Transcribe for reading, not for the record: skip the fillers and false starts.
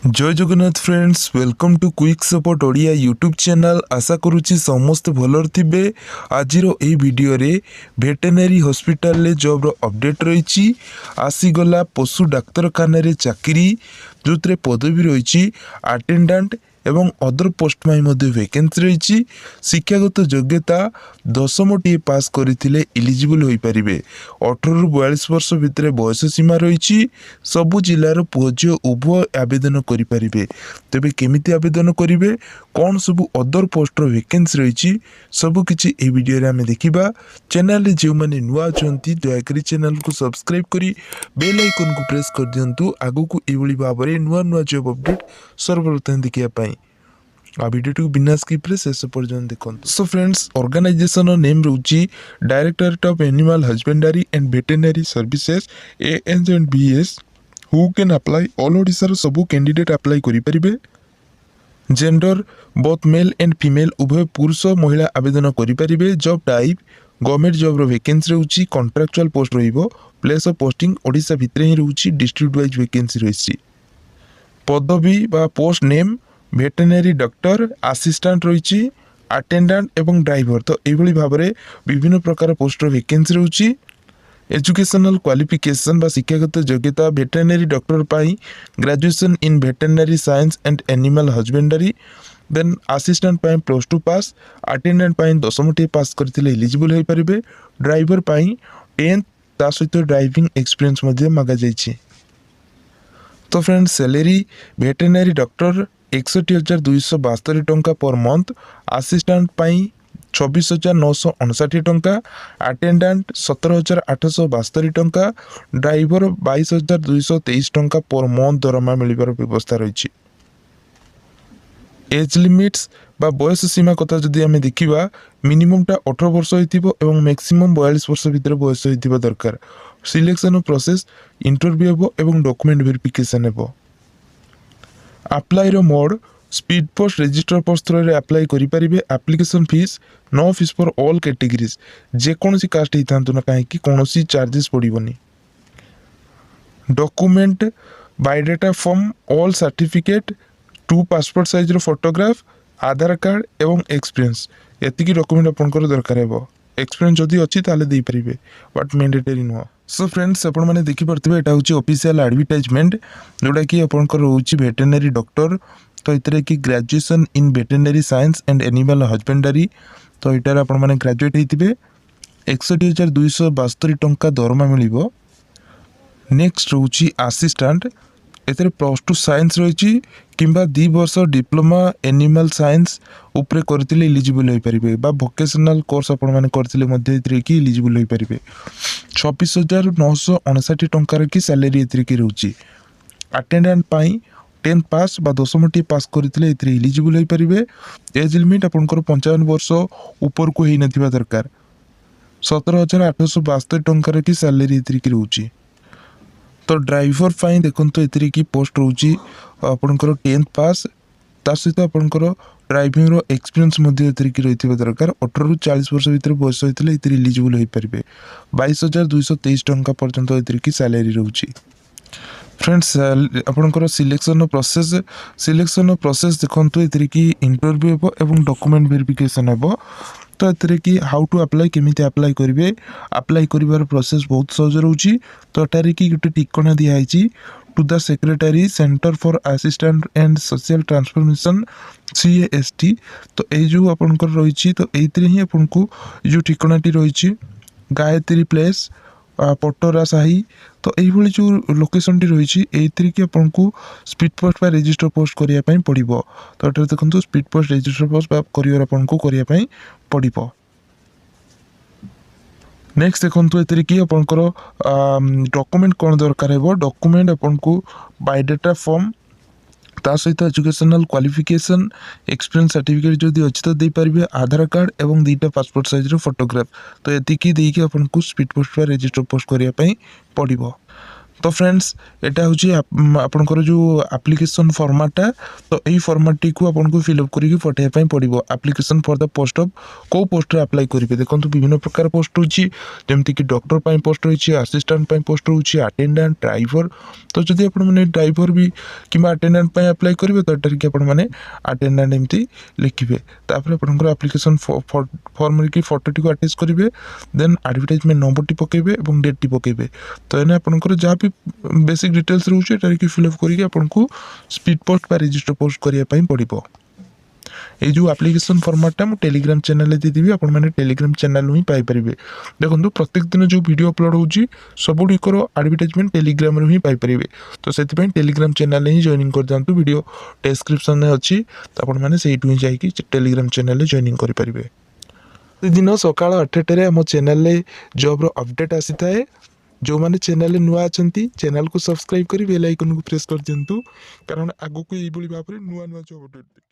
जय Jagannath friends, welcome to quick support Odia YouTube channel. आशा करुच्ची समस्त भलर थिबे। आज वीडियो रे भेटेनारी हॉस्पिटल ले जॉब रो अपडेट रही। आसीगला पशु डाक्तरखाना रे चाकरी जो पदवी रही अटेंडेंट एवं अदर पोस्ट वैकेंसी रही। शिक्षागत योग्यता 10टी पास करथिले इलिजिबल होई परिबे। 18 रु 42 वर्ष भितर बयस सीमा रही। सबु जिलार पुओ झियो उभय आवेदन करि परिबे। तेबे केमिति आवेदन करिवे, कौन सबु अदर पोस्ट रो वैकेंसी रही, सबु किछि ए वीडियो रे हमें देखिबा। चैनल रे जे माने नुवा अछंती दयाकरी चैनल को सब्सक्राइब करी बेल आइकन को प्रेस कर दियंतु आगु को एभली भाबरे नुवा नुवा जॉब अपडेट सर्वप्रथम देखिया पई। आ वीडियो बिना स्किप रे शेष पर्यंत देखंतु। सो फ्रेंड्स, ऑर्गेनाइजेशन नेम रहउची directorate of animal husbandry and veterinary services ANVS। Who can apply? All Odisha रो सबु कैंडिडेट अप्लाई करि परिबे। Gender both male and female उभय पुरुष महिला आवेदन करि परिबे। जॉब टाइप गवर्नमेंट जॉब रो वैकेंसी रहउची। कॉन्ट्रैक्चुअल पोस्ट रहिबो। प्लेस ऑफ पोस्टिंग ओडिसा भितर ही रहउची। डिस्ट्रिक्ट वाइज वैकेंसी रहिछि। पदवी बा post name veterinary doctor, assistant रही, अटेंडेंट एवं ड्राइवर। तो यही भाव में विभिन्न प्रकार पोस्ट वैकेंसी रही। एजुकेशनल क्वालिफिकेशन बा शिक्षागत योग्यता भेटेनारी डॉक्टर पाई graduation in veterinary science and animal husbandry. Then assistant पाई +2 पास, अटेंडेंट पाई 10टी पास करथिले एलिजिबल होई परिबे। ड्राइवर पाई 10th ता सहित ड्राइविंग एक्सपीरियंस मध्ये मागा जायछि। तो फ्रेंड्स, सैलरी भेटेनारी डॉक्टर 61,272 टंका पर मंथ, असिस्टेंट पाई 26,959 टंका, अटेंडेंट 17,872 टंका, ड्राइवर 22,223 टंका पर मंथ दरमा मिलिबार व्यवस्था रही। एज लिमिट्स बा बयस सीमा कथा जदि आमे देखिबा, मिनिमम टा 18 वर्ष होइतिबो एवं मैक्सिमम 42 वर्ष भितर बयस होइतिबा दरकार। सिलेक्शन प्रोसेस इंटरव्यू हेबो एवं डॉक्यूमेंट वेरिफिकेशन हेबो। अप्लाई रो mode speed post register post through रे अप्लाई करि परिबे। Application fees no fees for all categories. जे कोनसी कास्ट हितांतु ना काहे कि कोनसी चार्जेस पड़िबोनी। Document biodata form, all certificate, 2 passport size रो फोटोग्राफ, आधार कार्ड एवं एक्सपीरियंस। एतिकी डॉक्यूमेंट आपनकर दरकार हेबो। एक्सपीरियंस जदि अछि ताले देई परिबे, बट मैंडेटरी नुह। सो फ्रेंड्स, आपण माने देखि परथिबे एटा होची ऑफिशियल एडवर्टाइजमेंट जोडा कि आपनकर होची वेटरनरी डॉक्टर। तो इतरे कि graduation in veterinary science and animal husbandry. तो इटार आपण माने ग्रेजुएट हेतिबे। 61,272 टंका दरमा मिलिबो। नेक्स्ट होची असिस्टेंट। एतरे +2 साइंस रही किंबा 2 वर्ष डिप्लोमा एनिमल साइंस उपरे करथिले एलिजिबल होई परिबे बा वोकेशनल कोर्स आपण माने करथिले मध्ये इतरे कि एलिजिबल होई परिबे। 26,959 टंकार की सैलरी इतरे की रहउची। अटेंडेंट पाई 10th पास बा 10टी पास करथिले इतरे एलिजिबल होई परिबे। एज लिमिट आपनकर 55 वर्ष ऊपर को हेइ नथिबा दरकार। 17,872 टंकार की सैलरी इतरे की रहउची। तो ड्राइवर फाइन देखो एतिरे की पोस्ट रोची आपनकर 10th पास ता सहित आपनकर ड्राइविंग रो एक्सपीरियंस मध्ये एतिरे की रहिथिबा दरकार। 18 रु 40 वर्ष भितर बयस होइतले एतिरे एलिजिबल होई परिबे। 22,223 टंका पर्यंत एतिरे की सैलरी रहउची। फ्रेंड्स, आपनकर सिलेक्शन प्रोसेस देखंतु एतिरे की इंटरव्यू हेबो एवं डॉक्यूमेंट वेरिफिकेशन हेबो। तो एतिरे कि हाउ टू अप्लाई, केमिति अप्लाई करिवे, अप्लाई करिवार प्रोसेस बहुत सहज रहउची। तो एटारे कि गुटे टिकना दिया आइची to the secretary centre for assistant and social transformation CAST। तो ए जो आपनकर रहिची, तो एइतरे ही आपनको जो ठिकानाटी रहिची गायत्री प्लेस पटोरा साही। तो यही जो लोकेशन टी रही एथि कि आपको स्पीड पोस्ट बा रजिस्टर पोस्ट करने पड़ो। तो ये देखो स्पीड पोस्ट रजिस्टर पोस्ट बा करियर आपको करने पड़ो। नेक्स्ट देखो ये कि आपंकर डॉक्यूमेंट कौन दरकार है। डॉक्यूमेंट आपको बायोडाटा फॉर्म ता सहित एजुकेशनल क्वालिफिकेशन, एक्सपीरियंस सर्टिफिकेट जदि अच्छी तो दे पारिबे। आधार कार्ड एवं 2टा पासपोर्ट साइज रो फोटोग्राफ। तो एतिकी देकी आपनको स्पीड पोस्ट बा रजिस्टर पोस्ट करिया पई पड़िबो। तो फ्रेंड्स एटा हूँ आपंकर जो एप्लिकेशन फॉर्मेटा तो यही फॉर्मेट टी को आपको फिलअप करके पठाइबा पड़ो application for the post of कौ पोस्ट अप्लाई करेंगे देखो विभिन्न प्रकार पोस्ट होची जमती कि डॉक्टर पोस्ट रही असिस्टेंट पोस्ट रोचे अटेंडेंट ड्राइवर तो जदि आप ड्राइवर भी कि अटेंडेंट अप्लाई करेंगे तो यहाँ कि आपने अटेंडेंट एमती लिखे तापर आपंकर एप्लिकेशन फॉर्म की फोटो टी अटैच करेंगे देन एडवर्टाइजमेंट नंबर टी पकेबे और डेट टी पकेबे तो एने आपंकर जहाँ भी बेसिक डिटेल्स रोचे कि फिलअप करके आपको स्पीड पोस्ट बा रजिस्टर पोस्ट करने पड़ो ये जो एप्लिकेशन फॉर्मेटा मुझे टेलीग्राम चैनल देदेवी आपने टेलीग्राम चैनल ही पाइपर देखो प्रत्येक दिन जो वीडियो अपलोड होची सबुटिकर एडवर्टाइजमेंट टेलीग्राम ही पाइपर तो से टेलीग्राम चैनल ही जॉइनिंग कर जातु वीडियो डिस्क्रिप्शन में अच्छी तो आपने से ही टेलीग्राम चैनल जॉइनिंग करेंगे दिन सकाल 8टार आम चैनल जॉब अपडेट आसी थाए जो मैंने चैनल नुआ अच्छा चैनल को सब्सक्राइब कर बेल आइकन को प्रेस कर दिंतु कारण आगक ये भाव में नुआ नुआ जॉब अपडेट